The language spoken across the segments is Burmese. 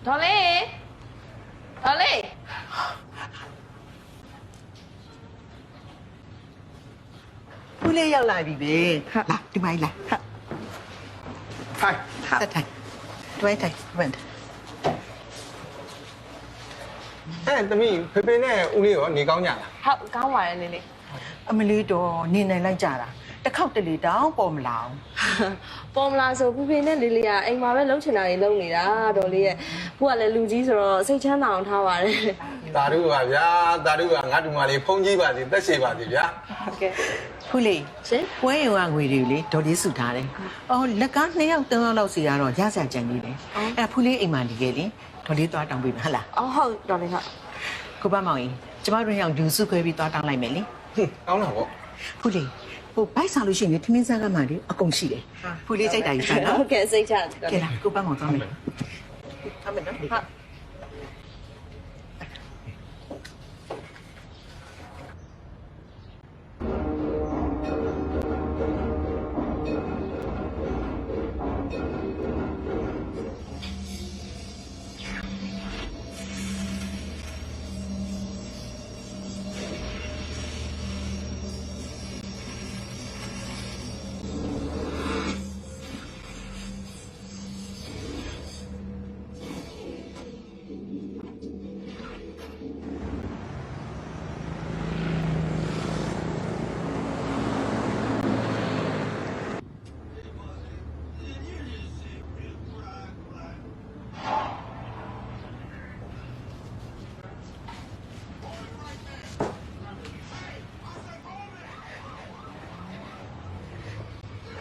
တော်လေး ဦးလေးရောက်လာပြီပဲလာဒီမိုင်းလာ ထိုင် ဆက်ထိုင်တွဲထိုင်ဝင် သမီးဖေဖေနဲ့ဦးလေးရောနေကောင်းကြလား ဟုတ်ကောင်းပါတယ်လေးလေး အမလေးတော့နေနိုင်လိုက်ကြတာတစ်ခေါက်တလေတောင်ပေါ်မလာအောင် ပေါ်မလာဆိုဖေဖေနဲ့လေးလေးကအိမ်မှာပဲလှုပ်ချင်တာတွေလုပ်နေတာတော်လေးရဲ့ကိုကလည်းလူကြီးဆိုတော့စိတ်ချမ်းသာအောင်ထားပါတယ် တာတို့ပါဗျာတာတို့ကငါတို့မလေးဖုန်းကြီးပါစီတက်ရှိပါစီဗျာ ဟုတ်ကဲ့ ခုလေး ရှင် ပွဲရုံကငွေတွေလေဒေါ်လေးစုထားတယ်အော်လက်ကား2ယောက်3ယောက်လောက်စီကတော့ရစရာကြံနေတယ်အဲ့ဖူးလေးအိမ်မှာနေခဲ့လေဒေါ်လေးသွားတောင်းပေးမယ်ဟုတ်လား အော်ဟုတ်တော်လေးဟုတ် ကိုပါမောင်ကြီးကျမတို့ရောက်ဒူစုခွဲပြီးသွားတောင်းလိုက်မယ်လေ ကောင်းတာပေါ့ ဖူးလေးဟိုဘိုက်ဆောင်လို့ရှိရင်ထမင်းစားကမှလေအကုန်ရှိတယ်ဖူးလေးကြိုက်တာယူစားနော် ဟုတ်ကဲ့စိတ်ချတယ် ကဲလားကိုပါမောင်သွားမယ်သွားမယ်နော် ဟုတ်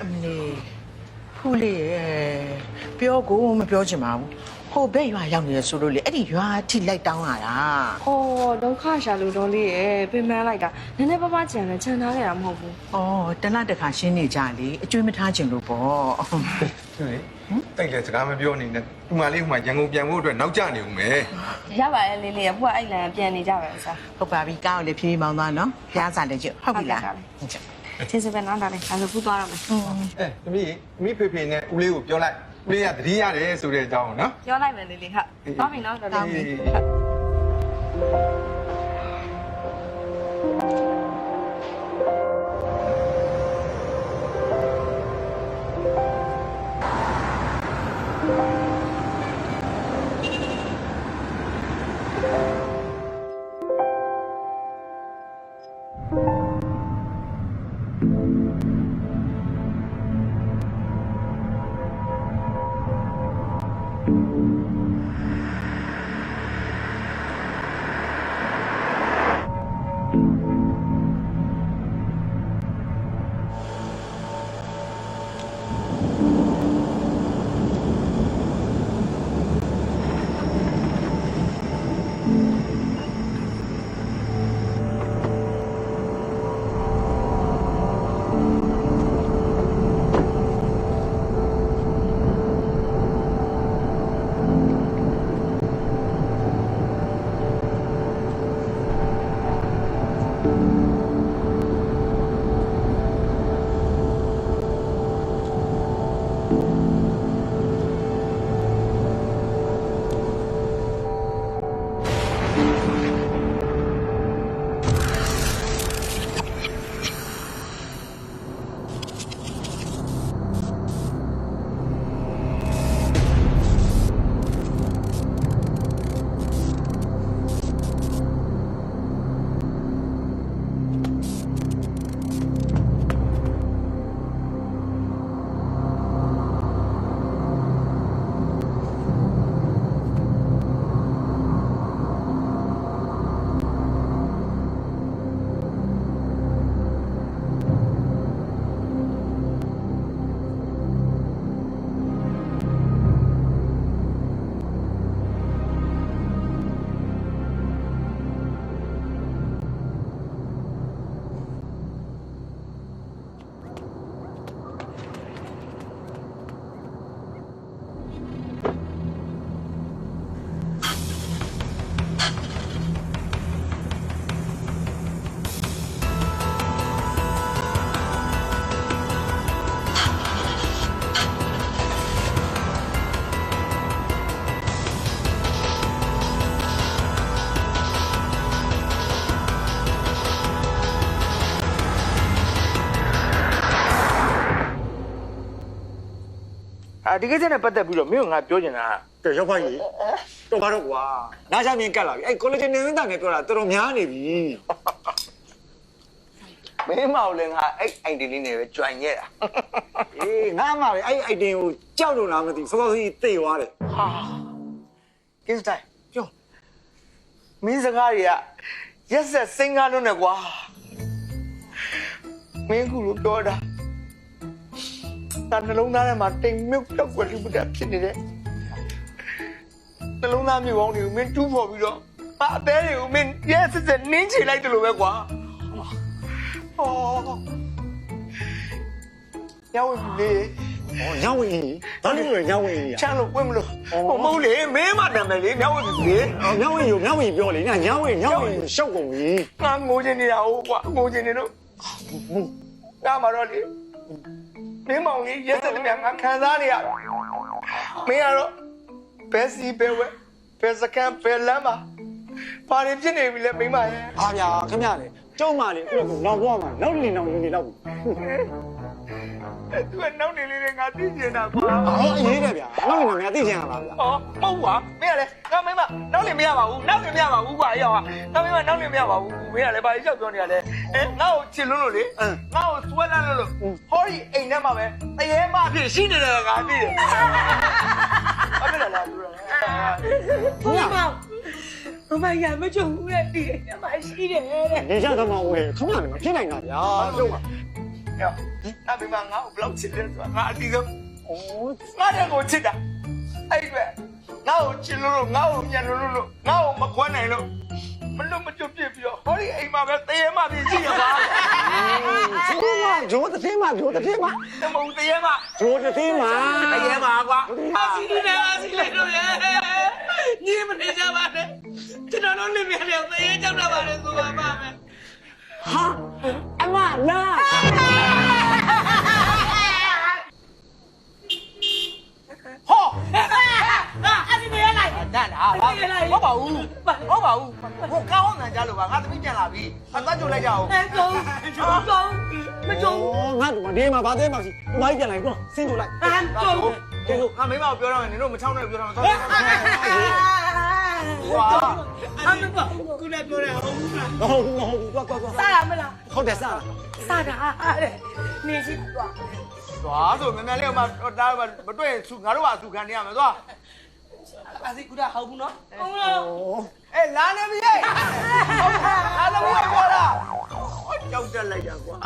အမလေးဖူးလေးရဲ့ပြောကိုမပြောချင်ပါဘူးဟိုဘက်ရွာရောက်နေရဆိုလို့လေအဲ့ဒီရွာထိလိုက်တောင်းလာတာ ဟောဒုက္ခရှာလို့တော်လေးရဲ့ပြင်ပန်းလိုက်တာနည်းနည်းပါးပါးကြံလဲခြံထားခဲ့တာမဟုတ်ဘူး ဩတလတစ်ခါရှင်းနေကြလေအကျွေးမထားချင်လို့ပေါ့ သူလေတိုက်လေစကားမပြောနေနဲ့ဒီမလေးဟိုမှာရန်ကုန်ပြန်ဖို့အတွက်နောက်ကျနေဦးမယ် ရပါရဲ့လေးလေးကဘုကအဲ့လန်ပြန်နေကြပါလား ဟုတ်ပါပြီကားကိုလည်းဖြည်းဖြည်းမောင်းသွားနော်ဖျားစားလည်းကျဟုတ်ပြီလား ဟုတ်ကဲ့ ကျေးဇူးပဲနော်ဒါလေးဒါဆိုဖူးသွားရမယ် သမီးဖေဖေနဲ့ဦးလေးကိုပြောလိုက်ဦးလေးကတတိရတယ်ဆိုတဲ့အကြောင်းကိုနော် ပြောလိုက်မယ်လေးလေးဟုတ်သွားပြီနော်တော်လေး ဟ ဒီကိစ္စနဲ့ပတ်သက်ပြီးတော့မင်းကငါပြောချင်တာ ကဲရောက်ပါကြီးတော့ဘာတော့ကွာနားချမြင်ကတ်လာပြီအဲ့ collagen နေနေတာနဲ့ပြောတာတော်တော်များနေပြီ မင်းမောင်လည်းငါအဲ့ idea လေးနဲ့ပဲကြွိုင်ခဲ့တာ အေးငါမှပဲအဲ့ item ကိုကြောက်လို့လားမသိစောစောစီးသိသွားတယ် ဟာကင်းစတိုင်ပြောမင်းစကားတွေကရက်ဆက်စင်ကားလို့နဲ့ကွာမင်းကူလို့ပြောတာတန်နှလုံးသားထဲမှာတိမ်မြုပ်တော့ကွယ်လူပဒဖြစ်နေတယ်နှလုံးသားမျိုးကောင်းတွေကိုမင်းတူးဖော်ပြီးတော့အသေးတွေကိုမင်းရက်ဆက်နင်းချလိုက်တယ်လို့ပဲကွာဟောညဝင်းလေ ဩညဝင်ကြီးဘာလို့လဲညဝင်ကြီး ချမ်းလို့ဝင်းမလို့ဟိုမဟုတ်လေမင်းမတံမယ်လေညဝင်းလေ ညဝင်ပြောလေညဝင်ရှောက်ကုန်ပြီ ငါငိုချင်နေတာဟုတ်ကွာငိုချင်နေတော့ငါမှတော့လေမင်းမောင်ကြီးရက်သက်တည်းငါခံစားနေရမင်းကတော့ဘယ်စီဘယ်ဝဲဘယ်စကန်ဘယ်လမ်းမှာဘာတွေဖြစ်နေပြီလဲမိမရဲ့ ဟာဗျာခင်ဗျာလေကျုံမလေးအခုတော့နောက်ဘွားမှာနောက်နေလောက်ပြီ သူကနောက်နေလေးတွေငါသိကျင်တာကွာ အော်အေးတယ်ဗျာနောက်နေငါသိချင်တာပါဗျာ ဟောမဟုတ်ပါမင်းကလည်းငါမိမနောက်နေမရပါဘူးနောက်နေမရပါဘူးကွာအေးဟာငါမိမနောက်နေမရပါဘူးမင်းကလည်းဘာကြီးကြောက်ပြောနေရလဲငါ့ကိုချစ်လို့လေငါ့ကိုစွဲလန်းလို့ဟောဒီအိမ်ထဲမှာပဲတရေမအဖြစ်ရှိနေတယ်ငါသိတယ်အဖေလားလူလား ဘုမရမကြုံဘူးတဲ့ဒီမရှိတယ်တဲ့ နေကြတော့မဝဲခမလည်းမဖြစ်နိုင်တာဗျာကျုံမ ။အဲ့ဒီမှာငါ့ကိုဘလောက်ချစ်တယ်ဆိုတာငါအတိဆုံး။အိုးငါတဲ့ကိုချစ်တာ။အဲ့ဒီပဲငါ့ကိုချစ်လို့ငါ့ကိုမြန်လို့ငါ့ကိုမခွန်းနိုင်လို့မလွတ်မကျွတ်ပြစ်ပြီးတော့ဟောဒီအိမ်မှာပဲတရေမပြည့်ရှိရပါ။ ဂျိုးတသေးမ တမုံတရေမ ဂျိုးတသေးမ တရေမကွာ အစီနေတယ်အစီလေတော့ရဲ့ညီမနေကြပါနဲ့ကျွန်တော်တို့နေပြန်တယ်သေးကြောက်တာပါလေဆိုပါပါမယ် ဟာအမလာ ဟော အစီနေရလိုက် တန်တာဟုတ်ပါဘူးဟိုကောင်းအောင်ကြလို့ပါငါသမီးပြန်လာပြီအသက်ကြိုလိုက်ကြအောင် အဲကောင်းမကြုံ ငါတို့ဒီမှာဗာသေးမှာစီဘာကြီးပြန်လိုက်တော့ဆင်းကြလိုက် အမ်ကြုံ ကျေစုငါမိမကိုပြောတော့မယ်နင်တို့မချောင်းနဲ့ပြောတော့မယ်သွားဝါ အမ်ဘာကုလည်းပြောတယ်ဟုတ်ဘူးလား ဟုတ်သွား စားရမလား ဟုတ်တယ်စား စားတာတဲ့နေရှိသွား သွားဆိုမြန်မြန်လေးဟိုမှာတားမတွေ့စုငါတို့ကအစုခံနေရမယ်သွား အစီကူတာဟုတ်ဘူးနော်ဟုတ်လား အေးလာနေပြီဟဲ့လာလို့ပြောတာကြောက်တက်လိုက်တာကွာ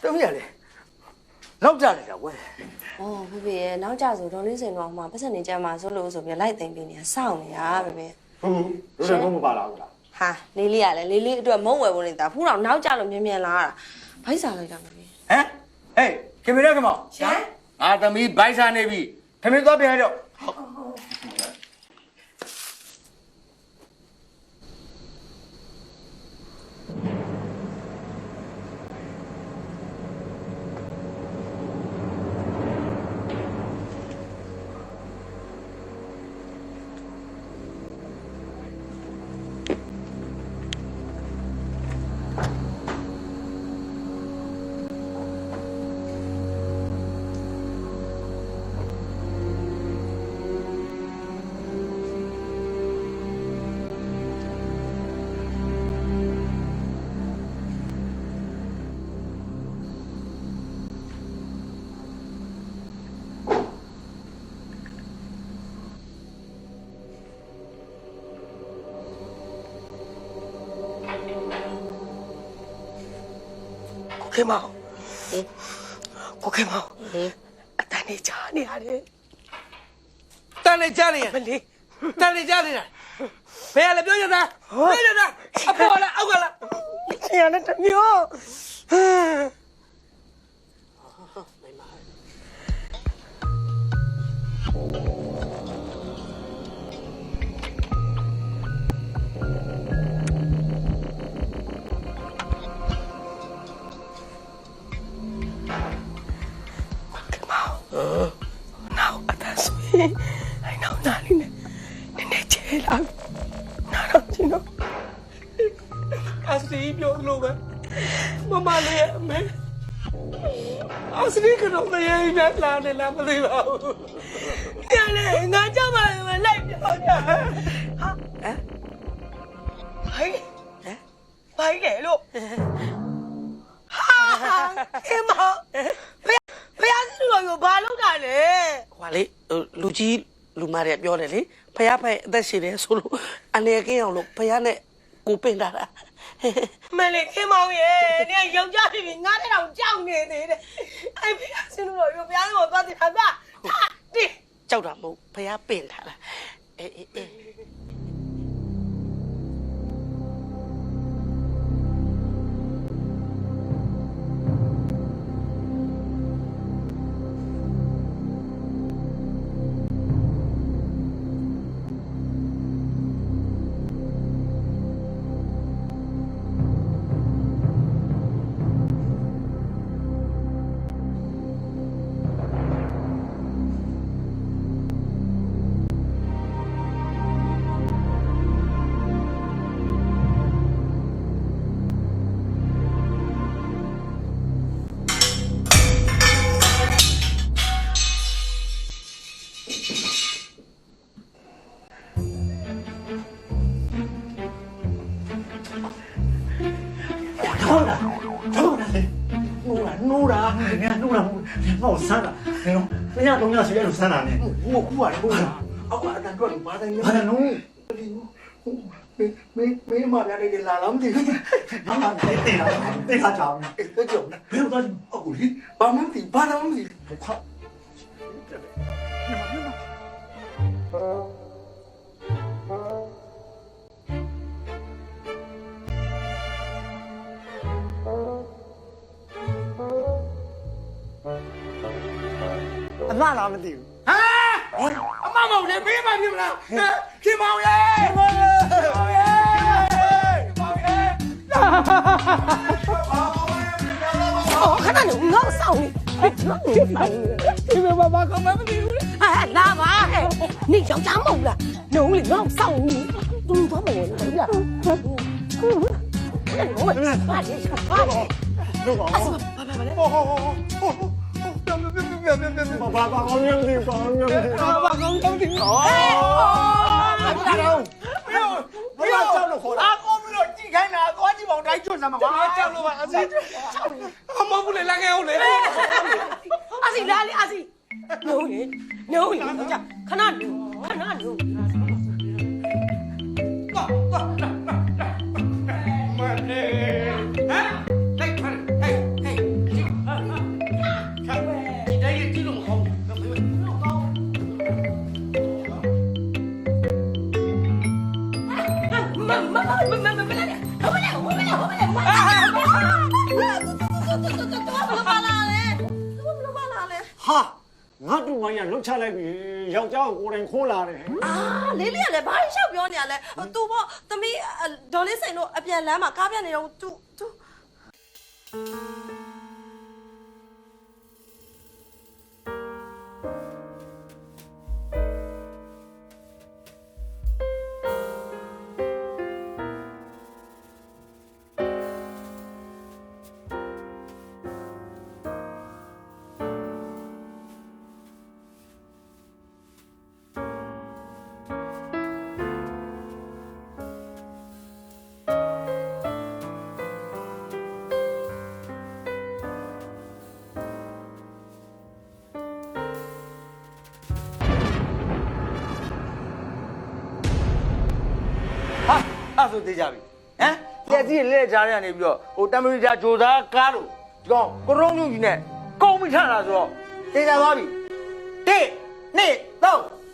သမီးရလေလောက်ကြနေတာကွယ် ။အော်ဖေဖေရဲ့နောက်ကြဆိုဒေါ်လေးစိန်တော့မှပတ်စံနေကြမှာဆိုလို့ဆိုပြီးလိုက်သိမ့်ပေးနေတာစောင့်နေတာဖေဖေ ဟုတ်တို့လည်းမပါလာဘူးလား ။ဟာလေးလေးကလည်းလေးလေးအတွက်မုံဝယ်ဖို့နေတာဖူးတော့နောက်ကြလို့မြန်လာတာ။ဘိုက်စားလိုက်တာဖေဖေ ဟမ်ဟေးခင်ဗျားကမောရှင်ငါသမီးဘိုက်စားနေပြီခင်ဗျားသွားပြန်တော့ ခင်မောင်ကိုခင်မောင်အတို နေချာနေရတယ်တန်နေချာနေရမလေးတန်နေချာနေတာဘယ်လဲပြောရတာပြောရတာအပေါ်လားအောက်ကလားနေရတဲ့မျိုးnào ở ta suy hay nào nào đi nè nè chế lắm nào đâu chứ nó asli biểu luôn á mama liền mẹ asli cái nó này nè là này làm cái gì vào nhà này ngã cho mà lại biểu nhá hả thấy thấy kể luôn em hảဖယားစီလူရောဘာလုပ်တာလဲဟွာလေလူကြီးလူမတွေပြောတယ်လေဖယားဖဲအသက်ရှင်တယ်ဆိုလို့အနေကင်းအောင်လို့ဖယားနဲ့ကိုပင်တာမလေးခင်မောင်ရဲ့နေယောက်ျားဖြစ်ပြီးငါတဲ့တောင်ကြောက်နေသေးတယ်အဲ့ဖယားစီလူရောဖယားကိုသွားတင်တာကတိကြောက်တာမဟုတ်ဖယားပင်ထားတာအေးအေးငါ့ဆန်းတာနင်တို့ည3ညဆွေးရလို့ဆန်းတာနဲ့ဟိုကူကလည်းဟိုအောက်ကအတန်ထွက်လို့ဘာတိုင်းဘာလဲနော်မင်းမပြနေလာလားမသိဘူးဘာမှတေးတာကြောင်တေးကြောင်ဘယ်တော့အခုလीဘာမှမသိဘာမှမသိခါအမလားမသိဘူးဟာအမမဟုတ်လေဘေးမှာဖြစ်မလားခင်မောင်ရေခင်မောင်ရေခင်မောင်ရေ哦，看到你我少你，你们爸爸干嘛不理我？哎，那嘛，你想咋么了？农历我少你，都他妈我怎么样？我们快点，快点！爸爸讲样的，讲样的，爸爸讲样的。大佬，不要叫了，阿哥不要记开哪，我去往台做什么？不要叫了吧，阿西，阿妈不来拉开我来。阿西哪里？阿西，牛人，牛人，我讲，看那牛，看那牛。慢点，哎，来，快点，哎。ဟာငါတို့မရလှုပ်ချလိုက်ပြီယောက်ျားကိုကိုယ်တိုင်ခိုးလာတယ်အာလေးလေးကလည်းဘာလို့ရှောက်ပြောနေရလဲသူပေါ့သမီးဒေါ်လေးစိန်တို့အပြန်လမ်းမှာကားပြနေတော့သူအဲ့ဆိုသိကြပြီဟမ်လက်ကြီးလက်ကြားရနေပြီးတော့ဟိုတမရီတာဂျိုသားကားလို့ဒီကောင်ကိုရုံးညွန့်ကြီးနဲ့ကုန်ပြီးထတာဆိုတော့သိကြသွားပြီ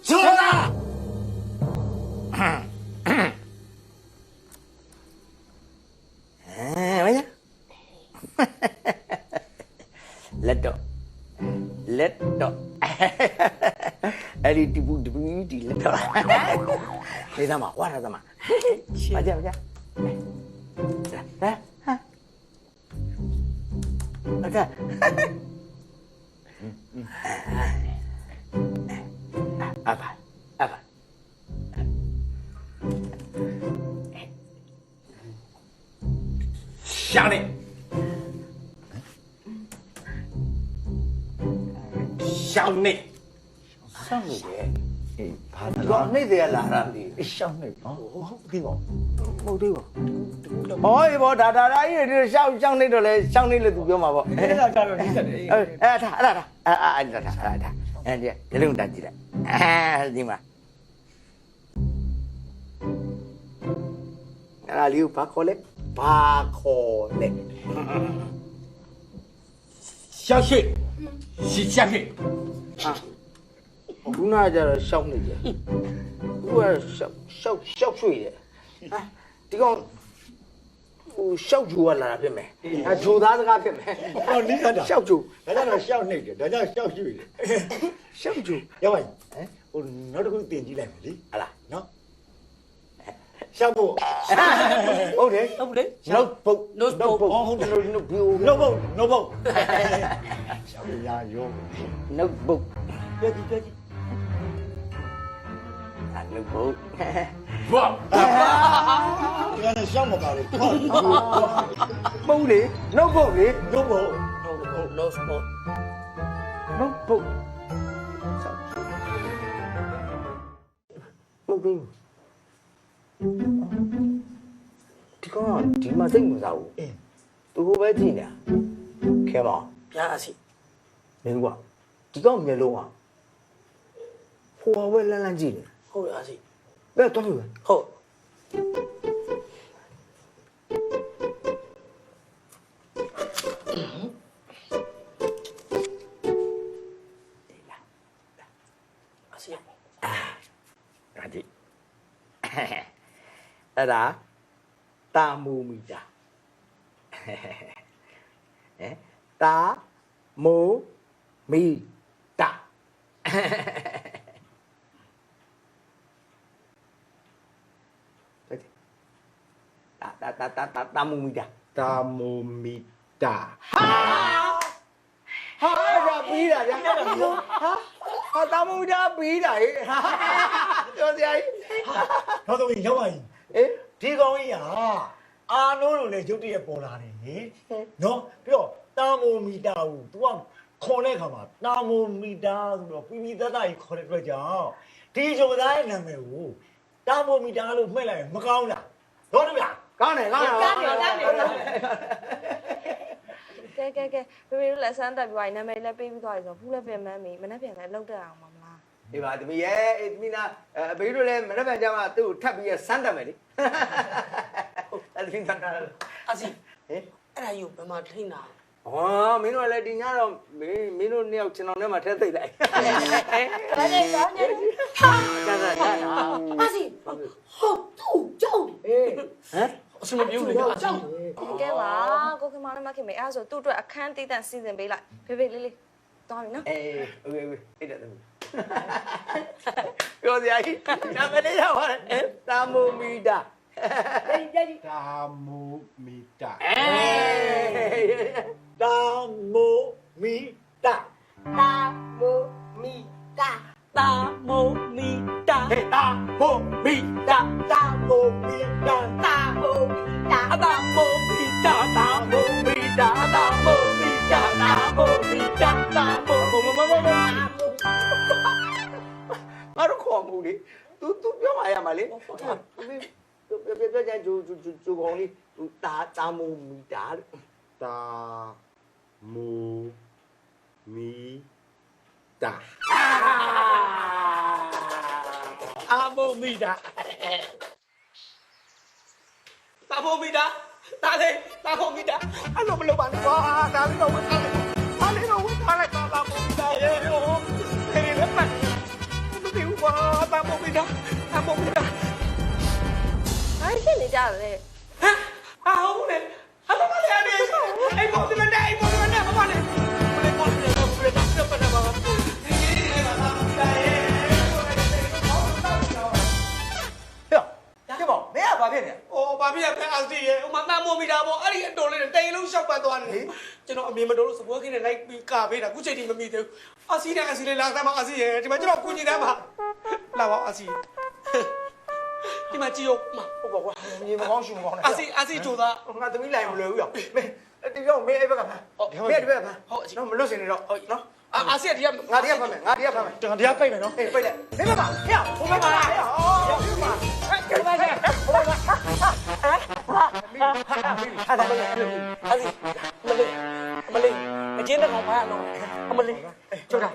ဇောသား မင်းလက်တော့အဲ့ဒီဒီဘူးဒီလက်တော့နေသားမဝါရသားမပါကြအခါအဘရှာနေရှောင်းနေ ရှောင်းနေတယ်ဘာလို့နေသေးလားရာဒီရှောင်းနေဟုတ်ပြီပေါ့ဟုတ်သေးပါဟောအေးပေါ့ဒါကြီးတွေရှောင်းနေတော့လေရှောင်းနေလို့သူပြောမှာပေါ့အဲ့ဒါကြတော့ဒီဆက်တယ်အဲ့ဒါဒီလုံးတက်ကြည့်လိုက်ဒီမှာအဲ့ဒါလေးကိုဘာခေါ်လဲရှောက်ရှိရှောက်ရှိ ခုနကကျတော့ရှောက်နေတယ်ခုကရှောက်ရွှေ့တယ်ဒီကောင်ဟိုရှောက်ဂျူကလာတာဖြစ်မယ်ဂျိုသားစကားဖြစ်မယ် ဟောနိကတာ ရှောက်ဂျူ ဒါကြောင့်ရှောက်နေတယ်ဒါကြောင့်ရှောက်ရှိတယ် ရှောက်ဂျူ ရောက်ပါဟိုနောက်တစ်ခုတင်ကြည့်လိုက်မယ်လေ ဟလား နော်ရှောက်ဖို့ ဟုတ်တယ် ဟုတ်လေ notebook ဟုတ်တယ် notebook နှုတ်ဖို့ရှောက်ရရော notebook ကြည့် notebook ဘာဒီကနေ့ရှောက်မပါဘူး မဟုတ်လေ notebook လေ နှုတ်ဖို့ notebook notebook မဟုတ်ဘူးဒီကောင်ဒီမှာစိတ်ဝင်စားဘူးသူဟိုပဲကြည့်နေတာခဲပါ ပြားစီ မင်းကွာဒီကောင်မျက်လုံးอ่ะဟိုဘဝလန်းကြည့်နေ ဟုတ်ရစီ ဘယ်တော့လဲ ဟုတ်အစီ ဒါကြည့်အဲ့ဒါတာမူမီတာတာမူမီတာတာမူမီတာ တာမိုမီတာ ဟာဒါပြီးတာဗျာဟာတာမူမီတာပြီးတာဟဲ့ပြောစရာကြီး တော့တော့ရောက်ပါရင် အေး ဒီကောင်ကြီးဟာအာနိုးလို့လည်းရုတ်တရက်ပေါ်လာတယ်ဟင်နော်ပြီးတော့တာမိုမီတာကို तू ကခေါ်တဲ့အခါမှာတာမိုမီတာဆိုတော့ပြီးသားကြီးခေါ်တဲ့အတွက်ကြောင့်ဒီဂျိုသားရဲ့နာမည်ကိုတာမိုမီတာလို့မှတ်လိုက်ရင်မကောင်းလားတော့တယ်ဗျာ ကောင်းတယ် ကဲဖေဖေတို့လက်ဆန်းတက်ပြီးနာမည်လည်းပေးပြီးသွားပြီဆိုတော့ဖူးလည်းပြင်မန်းပြီမနေ့ပြန်လည်းလောက်တက်အောင်မလား ဒီပါသမီးရဲ့သမီးနာအဘေတို့လည်းမနေ့ပြန်ကြမှာသူ့ကိုထပ်ပြီးဆန်းတက်မယ်လေအဲ့ဒီဖင်တာ အစီ ဟင် အဲ့ဒါယူဘယ်မှာထိန်းတာ ဟောမင်းတို့လည်းဒီညတော့မင်းတို့နှစ်ယောက်ကျွန်တော်နဲ့မှထဲသိလိုက် ဘာလဲကောင်းနေ ကျန်တာကျန်တာ အစီဟုတ်သူ့ကြောက် အေးဟမ် အစမပြောလေကြောက် ကဲပါကိုခင်မောင်နဲ့မခင်မေအဲ့ဒါဆိုသူ့အတွက်အခန်းတည်တန့်စီစဉ်ပေးလိုက်ဖေဖေလေးသွားပြီနော် အေးโอเคအဲ့ဒါသမီးပြောစရာကြီးနာမည်လေးရောက်ပါတယ်တာမူမီတာ တာမိုမီတာ အေး တာမိုမီတာ တာမိုမီတာတာမိုမီတာ ဟေးတာမိုမီတာတာမိုမီတာ တာမိုမီတာတာမိုမီတာတာမိုမီတာတာမိုမီတာတာမိုမီတာတာမိုငါတို့ခေါ်မှုလေ तू ပြောမှရမှာလေပြောကြဂျူကောင်လေးတာမူမီတာ တာမိုမီတာ အာမိုမီတာတာမိုမီတာတာလေတာမိုမီတာအဲ့လိုမလုပ်ပါနဲ့ကွာဒါလေးတော့ဝင်ထားလိုက်ဒါလေးတော့ဝင်ထားလိုက်တာမိုမီတာရေဟို နေကြတယ်လေ ဟာဟုတ်လေဟာမလေးအဲ့ပေါ်ဒီမနဲ့အဲ့ပေါ်ဒီမနဲ့မမလေးမလေးပေါ်ဒီမနဲ့ပတ်နေပါဘာဒီလေးပါလာပြီလေ ဟဲ့ကြပါမင်းကဘာဖြစ်နေ ။အော်ဘာဖြစ်ရလဲအာစီရဲ့။ဟိုမှာတမ်းမိုးမိတာပေါ့။အဲ့ဒီအတော်လေးနဲ့တိန်လုံးရှောက်ပတ်သွားတယ်။ကျွန်တော်အမြင်မတော်လို့စပွဲခင်းနဲ့လိုက်ပြီးကာပေးတာအခုချိန်ထိမမိသေးဘူး။အာစီနဲ့အာစီလေးလာသမ်းမအာစီရဲ့ဒီမှာကျွန်တော်ကုညီတမ်းပါ။လာပါအာစီ။ဒီမှာကြည့်ဦးမဟုတ်ပါကွာ မြေမကောင်းရှင်မကောင်းနဲ့ ။အာစီကြိုသား ငါသမီးလိုက်မလွယ်ဘူးရောမင်းဒီတော့မင်းအဲ့ဘက်ကဖမ်းမင်းဒီဘက်ကဖမ်းနော်မလွတ်စင်နေတော့နော် အာစီဒီက ငါတရားဖမ်းမယ်ငါတရားဖမ်းမယ်တရားပိတ်မယ်နော်ဟေးပိတ်လိုက်မင်းဘက်ကဟဲ့ဟိုဘက်ကဟဲ့ဟောဒီမှာကဲပါစေဟိုဘက်ကဟာဒါမလေးအာစီမလေးအကျင်းတော့ဘာလို့အမလေးချုပ်တာ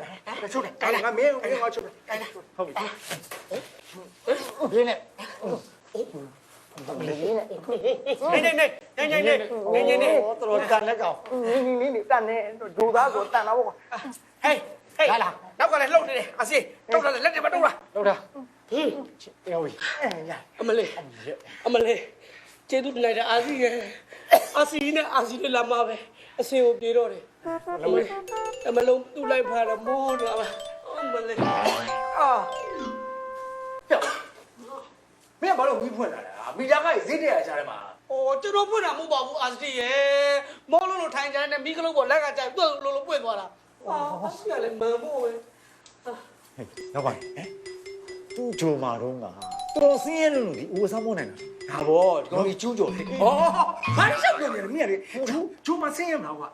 ချုပ်တယ်ငါမင်းငါချုပ်တယ်ဟုတ်ပြီရင်းနဲ့နေတော်တန်လက်ကောင်နေတန်နေဒူသားကိုတန်တော့ပေါ့ ဟေးလာနောက်ကလည်းလှုပ်နေတယ်အာစီတုတ်လာလက်တွေမတုတ်လား ဟုတ်တာဟေးပြောပြီရ အမလေးကျေးဇူးတင်လိုက်တာအာစီရဲ့အာစီနဲ့အာစီလေးလာမှာပဲအစင်ကိုပြေတော့တယ်အမလုံးသူ့လိုက်ဖာတော့မိုးလာပါအမလေး အာမင်းဘာလို့ဝီးဖွင့်လာလဲမိသားကဈေးတက်ရကြတယ်မှာ 哦，这都不然没保护阿是耶，毛茸茸谈起来那米克罗我那个在都罗罗不多了，啊，阿是来门不喂， နောက်ပါဟဲ့သူ့ဂျိုမာတော့ကတော်စင်းရဲလို့ဒီဦးစားမနိုင်တာဒါပေါ့ဒီကောင်ကြီးကျူးကြော်လေဩဘာလို့ရှောက်နေလဲမင်းလေဂျိုမာစင်းရမှာကွာ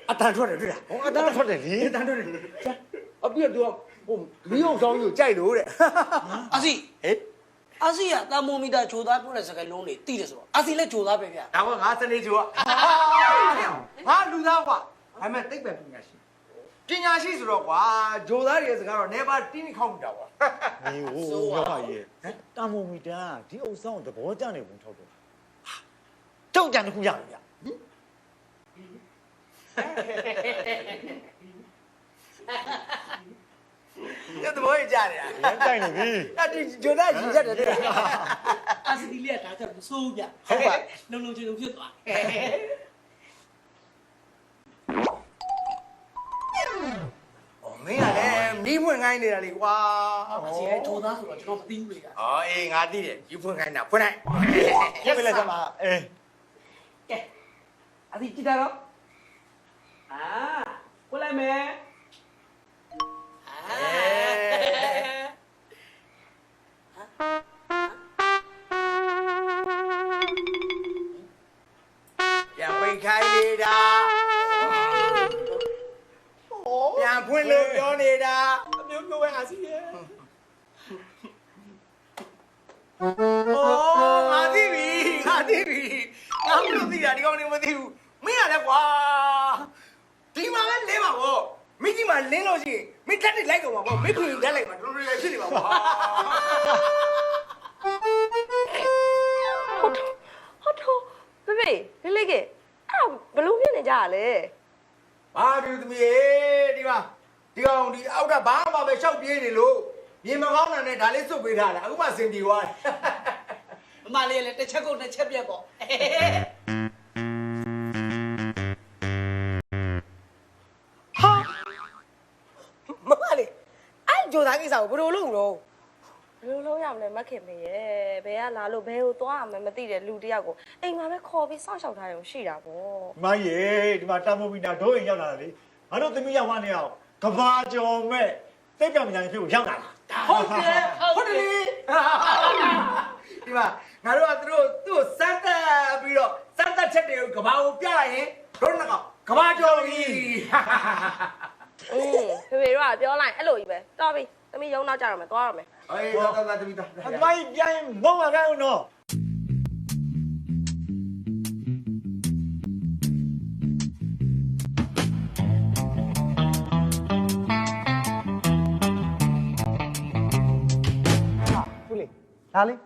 အတန်ထွက်တယ်တွေ့လားဟောအတန်ထွက်တယ်လေအတန်ထွက်တယ်အပြည့်တော့ဟိုမီးအောင်ဆောင်ကြီးကိုကြိုက်လို့တဲ့ 阿是， ဟဲ့ 阿是呀，咱莫米达球သား不能是个龙的，对的是吧？阿是来球သားပဲဗျာ ဒါကငါစနေဂျိုကငါလူသားကွာဒါပေမဲ့တိတ်ပဲပညာရှိဆိုတော့ကွာဂျိုသားတွေစကားတော့ never တင်းနေခေါက်တာကွာ အေးဟိုဟောပါရဲ့တာမိုမီတာဒီအုပ်ဆောင်သဘောကျနေပုံထောက်တော့ကြောက်ကြံတစ်ခုရပြီဗျ ရတဲ့ဘောကြီးကြားနေတာ ရမ်းကြိုက်နေပြီ အဲ့ဒီဂျိုသားကြီးချက်တယ်တဲ့ 阿是ဒီလက်ဒါကြောင့်မစိုးဗျာလုံလုံချင်းလုံဖြစ်သွား အော်မင်းကလည်းမီးဖွင့်ခိုင်းနေတာလေကွာ 阿是球သားဆိုတော့ကျွန်တော်မသိဘူးလေက အော်အေးငါသိတယ်မီးဖွင့်ခိုင်းတာဖွင့်လိုက် ရက်ပြလိုက်စမ်းပါအေး ကဲ阿是ကြည့်တာတော့အာကိုလိုက်မယ်ပြန်ပိတ်ခိုင်းနေတာပြန်ဖွင့်လို့ပြောနေတာ အမျိုးမျိုးပဲအာစီရဲ့ အော်ငါသိပြီငါမလို့သိတာဒီကောင်နေမသိဘူးမင်းကလည်းကွာဒီမှာလည်းလင်းပါဗောမိကြီးမှာလင်းလို့ရှိရင်မင်းတက်တက်လိုက်ကုန်ပါဗောမင်းခွေတက်လိုက်မှာတော်တော်လေးဖြစ်နေပါဗော ဟုတ်ဖေဖေလေးလေးကအဲ့ဘလို့ဖြစ်နေကြရလဲ ဘာပြူသမီးရေဒီမှာဒီကောင်ဒီအောက်ကဘာမှပဲရှောက်ပြေးနေလို့မြေမကောင်းတာနဲ့ဒါလေးစွတ်ပေးထားတာအခုမှစင်ပြေသွားတယ် မမလေးလည်းတစ်ချက်ကုန်တစ်ချက်ပြက်ပေါ့ မမလေးအဲ့ဂျိုသားကိစ္စကိုဘယ်လိုလုပ်လို့ ဘယ်လိုလုပ်ရမလဲမခင်မေရဲ့ဘယ်ကလာလို့ဘယ်ကိုသွားရမလဲမသိတဲ့လူတယောက်ကိုအိမ်မှာပဲခေါ်ပြီးစောင့်ရှောက်ထားရုံရှိတာပေါ့ ဒီမကြီးဒီမှာတာမိုမီတာဒိုးရင်ရောက်လာတယ်လေငါတို့သမီးရောက်မှနေအောင်ကဘာကျော်မဲ့တိတ်ပြောင်ပညာရှင်ဖြစ်ကိုရောက်လာတာ ဟုတ်တယ်ဟုတ်တယ် ဒီမှာငါတို့ကသူ့စမ်းတက်ပြီးတော့စမ်းတက်ချက်တွေကိုကဘာကိုပြလိုက်ရင်တို့နှစ်ကောင်ကဘာကျော်ပြီ ဖေဖေတို့ကပြောလိုက်အဲ့လိုကြီးပဲတော်ပြီသမီးရုံနောက်ကြတော့မယ်သွားရမယ် အေးသာတမီးတာ အမကြီးပြန်မုံလာကြအောင်နော် ဟုတ်လေဒါလေး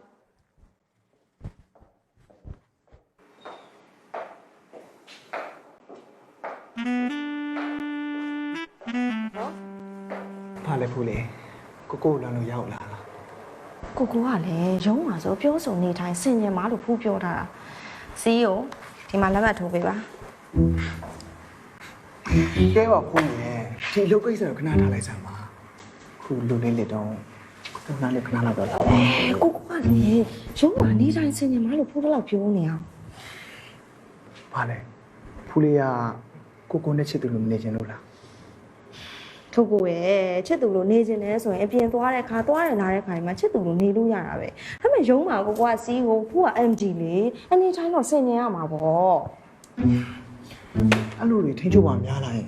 ဘာလဲဖူးလေကိုကိုလမ်းလို့ရောက်လာလား က ကိုကလည်းရုံးမှာဆိုပြောဆိုနေတိုင်းဆင်ញင်မားလို့ဖူးပြောထားတာစီးကိုဒီမှာလက်မှတ်ထိုးပေးပါ ကဲပါဖုန်းရဲ့ဒီလုတ်ကိစ္စကိုခဏထားလိုက်စမ်းပါခုလူလေးလက်တော့ခဏလေးခဏလောက်တော့လာပါ ကိုကလည်းရုံးမှာနေတိုင်းဆင်ញင်မားလို့ဖူးတော့ပြောနေအောင် ဘာလဲဖူးလေးကကိုနဲ့ချစ်သူလိုမနေချင်လို့လား ထုတ်ကိုရဲ့ချစ်သူလိုနေခြင်းလဲဆိုရင်အပြင်သွားတဲ့ခါသွားရလာတဲ့ခါဒီမှာချစ်သူလိုနေလို့ရတာပဲဒါပေမဲ့ရုံးမှာကိုကစီးကိုဖူးက MD လေအနေတိုင်းတော့ဆင်ញင်ရမှာပေါ့ အဲ့လိုတွေထိန်းချုပ်ပါများလာရင်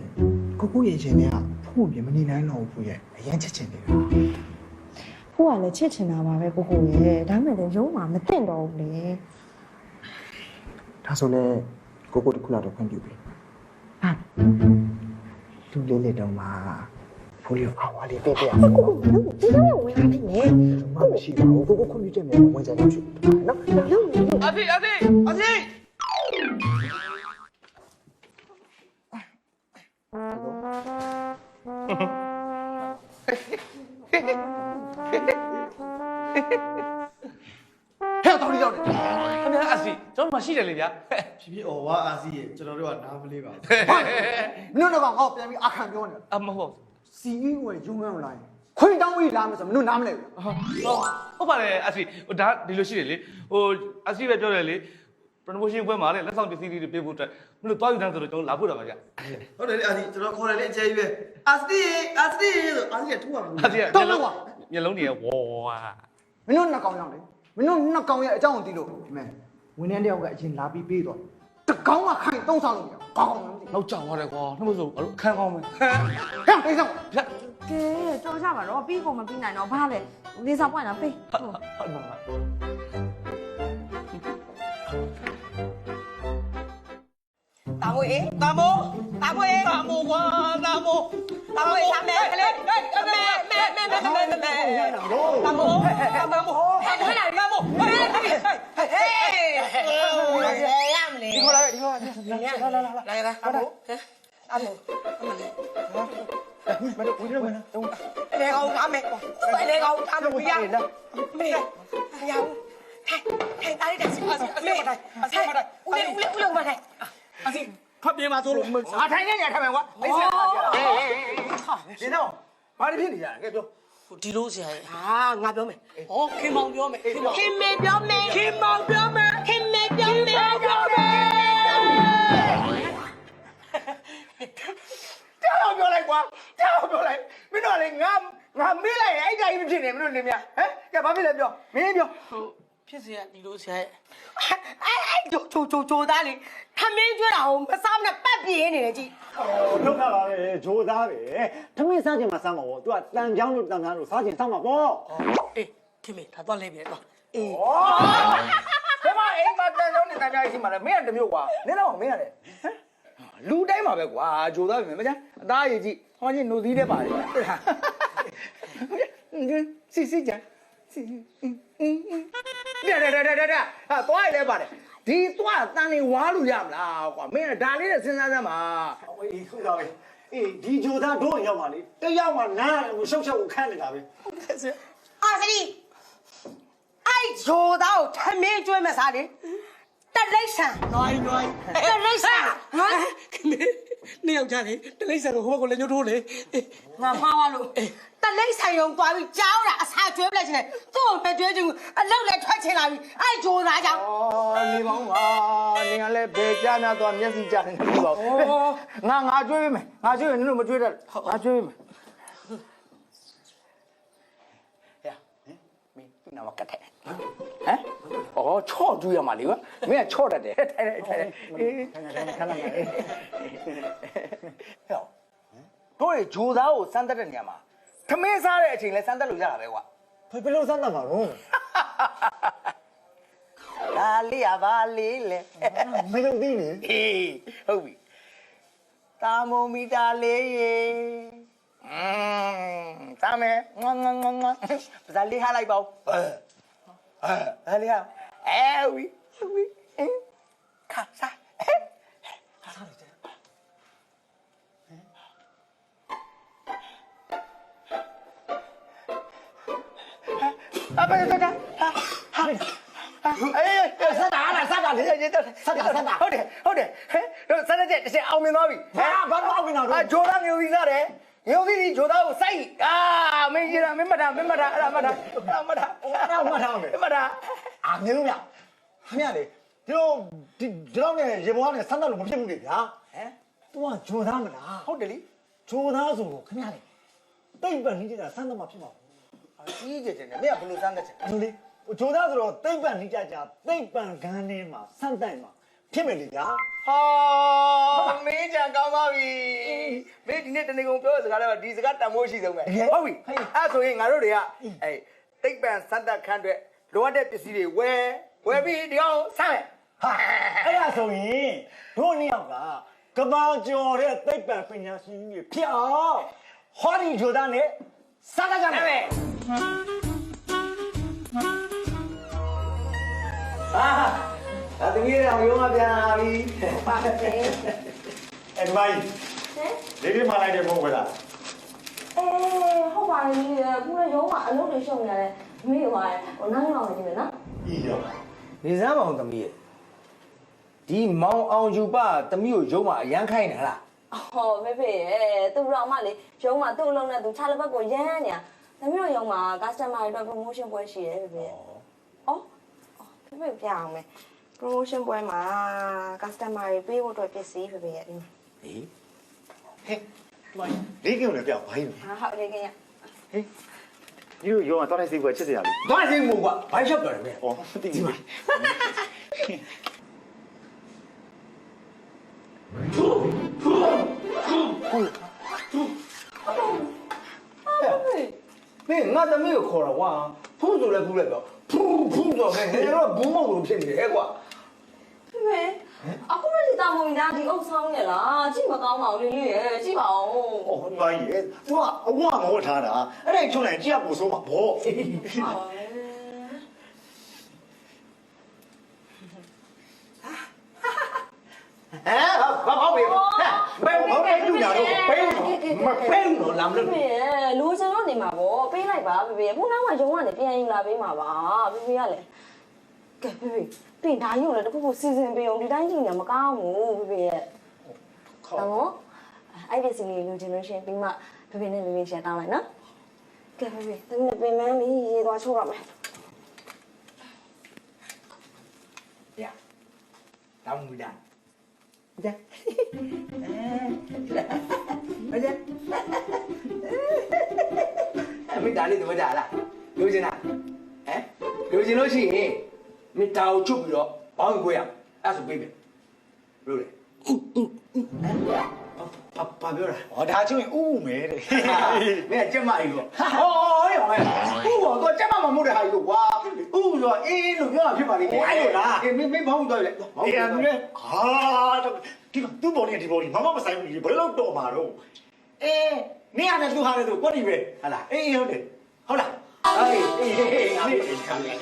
ကိုရဲ့ရှင်တွေကဖူးပြင်မနေနိုင်တော့ဘူးရဲ့အရင်ချစ်ချင်နေတာ ဖူးကလည်းချစ်ချင်တာပါပဲကိုရဲ့ဒါပေမဲ့လည်းရုံးမှာမသိတော့ဘူးလေ ဒါဆိုလဲကိုတခုလောက်တော့ခွင့်ပြုပြီ ဟာ လူလေးလက်တော့မှာဖူးလေးကိုအဝါလေးပေးပြရ ကိုလုံးဒီလိုဝင်လာနေတယ် မမရှိပါဘူးကိုခွင့်ပြုချက်များဝင်ကြတော့ရှိနော် လုံး အဖေအဖေအဖေ ဟဲ့တော်လေးရောက်တယ် အမေအစီကျွန်တော်မှရှိတယ်လေဗျာ ဖြည်းဖြည်းအော်ဝါအာစီရဲ့ကျွန်တော်တို့ကနားမလေးပါဘူး မင်းတို့ကငါ့ကိုပြန်ပြီးအခန့်ပြောနေတာ အမဟုတ် စီအီကိုရုံးကန်းလာရင်ခွင့်တောင်းပြီးလာမယ်ဆိုမင်းတို့နားမလဲဘူး ဟုတ်ပါတယ်အစီဒါဒီလိုရှိတယ်လေဟိုအစီပဲပြောတယ်လေ promotion ပွဲမှာလက်ဆောင်ပစ္စည်းတွေပေးဖို့အတွက်မလို့တွားယူတန်းဆိုတော့ကျွန်တော်လာဖို့တာပါဗျာ ဟုတ်တယ်လေအာစီကျွန်တော်ခေါ်တယ်လေအကျဲကြီးပဲအာစီဆိုအာစီကထူပါဘူး အစီမျက်လုံးတွေဝေါ် မင်းတို့နှစ်ကောင်ရောက်လေမင်းတို့နှစ်ကောင်ရဲ့အကြောင်းကိုသိလို့ဒီမဲ့ဝန်ထမ်းတယောက်ကအရင်လာပြီးပေးတော့တကောင်းကခိုင်သုံးဆောင်လို့မရကောင်းအောင်မသိ နောက်ကြောင်ရတယ်ကွာနှမဆိုအဲ့လိုအခန်းကောင်းမယ် ဟဲ့ပေးဆောင် ဗျာ ကဲတော်ကြပါတော့ပြီးကုန်မပြီးနိုင်တော့ဘာလဲလေးစားပွင့်တာပေး ဟုတ်ပါတာမိုးအေးတာမိုးကွာတာမိုးလာမယ်ကလေးမဲတာမိုးတာမိုးဟဲ့လာတာမိုးဟေးရမလဲဒီခေါ်လာလာတာမိုးတာမိုးအမလေးမတို့ဝင်တော့လေကောင်သားမယ်လေကောင်သားမပြရမေးရအောင်ထိုင်တားလိုက်တယ်စီပါစီအမေထိုင်ဦးလေးမထိုင်အစီဖတ်ပြမှာသို့လို့အထိုင်နေရထိုင်မယ်ကွာမိတ်ဆက်ပါဗျာဒီတော့ဘာဖြစ်နေရလဲကဲပြောဒီလိုဆရာဟာငါပြောမယ်ဟောခင်မောင်ပြောမယ်ခင်မေပြောမယ်ခင်မောင်ပြောမယ်ခင်မေပြောမယ်ကြောက်ပြောလိုက်ကွာကြောက်ပြောလိုက်မင်းတို့လေငါမေးလိုက်ရင်အဲ့တိုင်းမဖြစ်နေမင်းတို့နေမြဟမ်ကဲဘာဖြစ်လဲပြောမင်းပြောဖြစ်စီကဒီလိုဆရာအဲ့ဂျိုသားလေထမင်းကျွေးတာဟိုမစားမနဲ့ပတ်ပြေးနေတယ်ကြည် လောက်တာပါပဲဂျိုသားပဲထမင်းစားချင်မှစားမှာပေါ့ तू ကတန်ချောင်းလို့တန်ချောင်းလို့စားချင်စားမှာပေါ့ အေးခင်မေဒါတော့လဲပြီတော့အေး ဘယ်မှာအိမ်မှာတန်ကြောင်းနဲ့တန်ကြောင်းရှိမှာလဲမင်းကတမျိုးကွာနင်းတော့မင်းရတယ်ဟမ်လူတိုင်းမှာပဲကွာဂျိုသားပဲမကြအသားရည်ကြည့်ဟောချင်းနိုသီးတဲ့ပါတယ်စီကြစီဒါဟာသွားရလဲပါတယ်ဒီသွားတန်လေးဝါလို့ရမလားကွာမင်းကဒါလေးနဲ့စဉ်းစားစမ်းပါ အေးဟုတ်တာပဲအေးဒီဂျိုသားတို့ရောက်ပါလေတယောက်မှနားကိုရှုပ်ရှုပ်ကိုခန့်နေတာပဲ အာစရီအဲ့ဂျိုသားကိုထမင်းကျွေးမစားလေတလိษံနွိုင်းတလိษံဟမ်ခင်မေနှစ်ယောက်ကြလေတလိษံကိုဟိုဘက်ကလည်းညှို့ထိုးလေငါမှားသွားလို့တလိษံရုံသွားပြီးကြောင်းတာအစာကျွေးပလိုက်ချင်တယ်သူ့ကိုမကျွေးချင်ဘူးအလောက်လည်းထွက်ချင်လာပြီအဲ့ဂျိုသားကြောင့် နေပါဦးပါနေကလည်းဘယ်ကြားနာသွားမျက်စိကြားနေပြီပါငါကျွေးပေးမယ်ငါကျွေးရင်နင်တို့မကျွေးတတ်ငါကျွေးပေးမယ်ဟဲ့မင်းနာမကတ်တယ်ဟမ်အော်ချော့ကျွေးရမှာလေကွာမင်းကချော့တတ်တယ်ထိုင်အေးခဏလေးဟဲ့တို့ဂျိုသားကိုစမ်းတက်တဲ့နေရာမှာထမင်းစားတဲ့အချိန်လဲစမ်းတက်လို့ရတာပဲကွာ ဘယ်လိုစားတတ်မှာတော့ ဒါလေးရပါလေးလေ မယုံသေးနေ အေးဟုတ်ပြီတာမိုမီတာလေးရေတာမဲငွန်းပါဇာလေးဟာလိုက်ပါဦးဟာလေးဟာဝီခါစားစားလိုက်တယ်啊，不是，对对，哎，啥打，你啥打，好的，嘿，啥打这奥米诺比，ဘာလို့အောင်နေတာ 啊，jordan牛逼啥的，牛逼的jordan有啥意啊？没劲了，没么他，没么他，အာမင်းတို့ခင်ဗျာလေဒီတော့နဲ့ရေဘောနဲ့ဆန်းတက်လို့မဖြစ်ဘူးလေဗျာဟမ် तू ကဂျိုသားမလား ဟုတ်တယ်လေ ဂျိုသားဆိုတော့ခင်ဗျာလေတိတ်ပန်နေတာဆန်းတက်မှဖြစ်မှာ အကြီးကျယ်ကျယ်နဲ့မင်းကဘယ်လိုစမ်းတက်ချင် အဲ့လိုလေဂျိုသားဆိုတော့တိတ်ပန်နေကြတိတ်ပန်ခန်းထဲမှာဆန်းတက်မှာဖြစ်မယ်လေဗျာ ဟာမင်းကြံကောင်းပါပြီမင်းဒီနေ့တနေ့ကုန်ပြောတဲ့စကားလည်းဒီစကားတန်မိုးရှိဆုံးပဲဟုတ်ပြီအဲ့ဆိုရင်ငါတို့တွေကအဲ့တိတ်ပန်စမ်းတက်ခန်းအတွက်လိုအပ်တဲ့ပစ္စည်းတွေဝယ်ပြီးဒီအောင်ဆမ်းမယ် ဟာအဲ့ဒါဆိုရင်တို့နှစ်ယောက်ကကဘာကျော်တဲ့တိတ်ပန်ပညာရှင်ကြီးဖြစ်အောင်ဟောဒီဂျိုသားနဲ့ဆန်းတက်ကြမယ် ဒါသမီးတော်ရုံးမပြန်လာပြီ အဲ့ဒီမိုင်းလေးလေးမှလိုက်တယ်မဟုတ်ဘူးလား ဟုတ်ပါပြီခုလည်းရုံးမှာအလုပ်တွေရှုံနေရတယ်မေ့သွားတယ်ဟိုနောက်ရောက်နေပြီနော် ဤရော နေစမ်းပါအောင်သမီးရဲ့ဒီမောင်အောင်ယူပါသမီးကိုရုံးမှာအရန်ခိုင်းနေလား ဟောဖေဖေရဲ့သူ့တော်မလေးရုံးမှာသူ့အလုပ်နဲ့သူခြားလက်ဘက်ကိုရမ်းနေတာသမီးတို့ရုံးမှာ customer တွေအတွက် promotion ပွဲရှိတယ်ဖေဖေရဲ့အော်ဖေဖေပြအောင်မယ် promotion ပွဲမှာ customer တွေပေးဖို့အတွက်ပစ္စည်းဖေဖေရဲ့ဒီမှာ ဟေးဟဲ့မိုင်းလေးကင်းလည်းပြောင်းဘာကြီး ဟာဟုတ်လေခင်ဗျ ဟေးဒီလိုရောတော့တိုင်းစိတ်ကချစ်စရာလေ ဘာစိတ်မို့ကွာဘာရှော့ပြောတယ်မင်း ဩတိတိပါ မင်းငါသမီးကိုခေါ်တော့ကွာဖုန်းဆိုလည်းဖူးလိုက်တော့ဖူးဆိုတော့ငါတော့ဘူးမဟုတ်လို့ဖြစ်နေတယ်ကွာ ဖေဖေအခုမလေးတာမုံညာဒီအုပ်ဆောင်ရလားကြည့်မကောင်းပါဘူးလေးလေးရဲ့ကြည့်ပါဦး ဩဘာကြီးသူကအဝမဟုတ်ထားတာအဲ့ဒါချုံလိုက်ကြည့်ရပို့ဆိုမှာဗော ဘာပဲဘယ်လူညာတော့ဘယ်မပဲလို့လာမလို့ ဖေလူစင်တော့နေမှာပေါ့ပေးလိုက်ပါဖေဖေခုနောက်မှရုံးကနေပြန်ယူလာပေးမှာပါဖေဖေကလည်းကဲဖေဖေပြင်ဒါရုံလည်းတခုခုစီစဉ်ပေးအောင်ဒီတိုင်းကြည့်နေမကောင်းဘူးဖေဖေရဲ့တော့အဲ့ဒီစီလေးလူချင်းလို့ရှင်ပြီးမှဖေဖေနဲ့ဖေဖေရှင်းတောင်းလိုက်နော်ကဲဖေဖေတမီးပြင်မန်းပြီးရေသွားချိုးရမယ် ရတောင်းမူတာကြမကြမင်းဒါလေးတော့ကြလားလိုချင်လားဟမ်လိုချင်လို့ရှိရင်မင်းတာကိုချုပ်ပြီးတော့ဘောင်းကိုရအဲ့ဆိုပေးမယ်လို့လေဘာပြောတာ ဩဒါချုံရင်ဥဥမဲတဲ့ မင်းကကြက်မအိလို့ဟောရောမဲဥတော့ကြက်မမမှုတဲ့ဟာကြီးလို့ကွာဥဆိုအေးလို့ပြောတာဖြစ်ပါလိမ့်မယ်အဲ့လိုလားအေးမင်းဘောင်းတော့လေ အေးအမေဟာဒီသူ့ဘော်နေဒီဘော်ဒီမမမဆိုင်ဘူးဘယ်လောက်တော့မှာတော့အေးမင်းရတယ်သူဟာတယ်သူကွက်ဒီပဲဟာလားအေးဟုတ်တယ်ဟုတ်လားအေးငါလေးခံလိုက်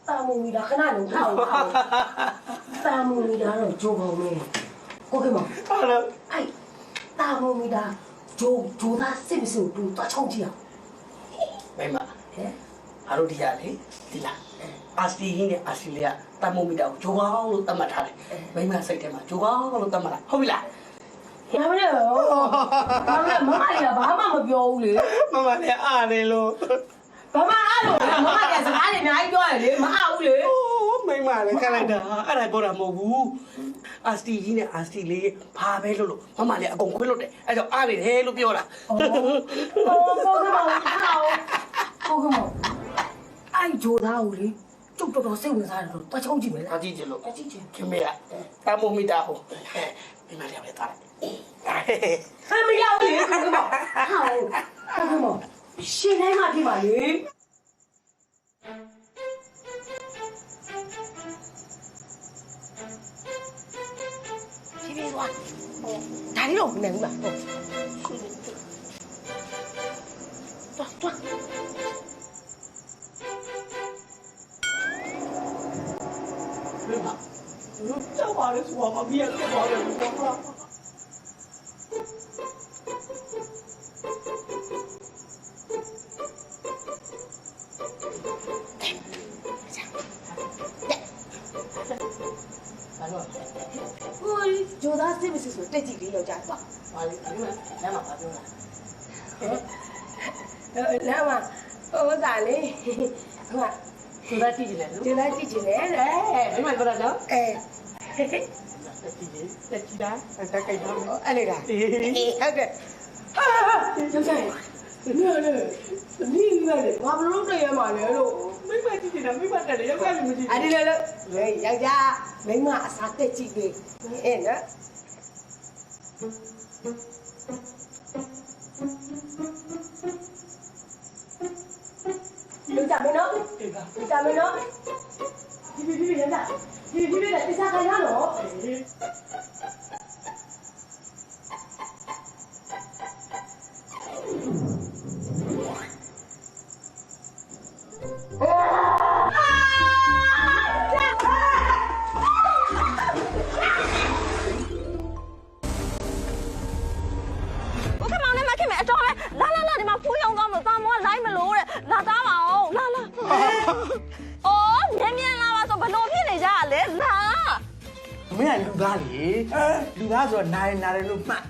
တာမူမီတာခဏလုံးထောက်တာမူမီတာတော့ဂျိုးကောင်းနေကိုကမအဲ့တာမူမီတာဂျိုးသားစစ်မစစ်တူသွားချုံကြည့်အောင် မိမအားတို့ဒီရလေဒီလားအာစတီဟင်းနဲ့အာစီလေးကတမိုမီတာကိုဂျိုးကောင်းလို့သတ်မှတ်ထားတယ်မိမစိတ်ထဲမှာဂျိုးကောင်းလို့သတ်မှတ်တာဟုတ်ပြီလား ဘာမလဲမမလေးကဘာမှမပြောဘူးလေ မမလည်းအားနေလို့ ဘာမှအားလို့မမကစကားတွေအများကြီးပြောရလေမအားဘူးလေ မိမလည်းခက်လိုက်တာအဲ့ဒါပြောတာမဟုတ်ဘူးအာစတီကြီးနဲ့အာစတီလေးဘာပဲလို့မမလည်းအကုန်ခွေးလို့တယ်အဲ့ကြောင့်အားနေတယ်လို့ပြောတာ ကိုကမအဲ့ဂျိုးသားကိုလေကျုပ်တော်တော်စိတ်ဝင်စားတယ်လို့တွားချုံကြည့်မယ်လား အားကြည့်ချင်လို့ ကြည့်ချင် ခင်မေကတမိုမီတာကိုမိမလည်းပဲသားလိုက် မရောက်လေကိုကမဟာကိုကမရှင်တိုင်းမှာဖြစ်ပါလေ ဖြည်းဖြည်းသွားဒါလေးတော့မနိုင်ဘူးလားသွားကြောက်ပါလေဆိုတော့မပြည့်ရပါဘူး ဘာလို့ဟိုဂျိုသားစစ်မစစ်ဆိုတက်ကြည့်လေးယောက်ျားကွာဟာလေဒီမှာလမ်းမှာဘာပြောလားလမ်းမှာဟိုစားလေဟိုဂျိုသားကြည့်ကြည့်လေဂျိုသားကြည့်ကြည့်လေမိမပြောတော့နော်တက်ကြည့်တာတက်ကြိုက်တော့အဲ့လေလားဟုတ်တယ်ဟာယောက်ျား你看嘞，你看嘞，我不弄这样嘛嘞喽，没买几斤了，没买这里，要干什么去？啊，对了，喂，杨家，没买啥得几个，哎呢？有咋没呢？有咋没呢？皮人家，皮的，你啥看样喽？မင်းကလူသားလေလူသားဆိုတော့နားလို့မှတ်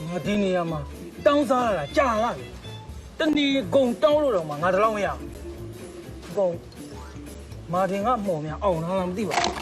ငါဒီနေရာမှာတောင်းစားရတာကြာလာပြီတဏီကုံတောင်းလို့တော့မှငါတလောက်မရဘူးကုံမာတင်ကမှုံများအောင်လားမသိပါဘူး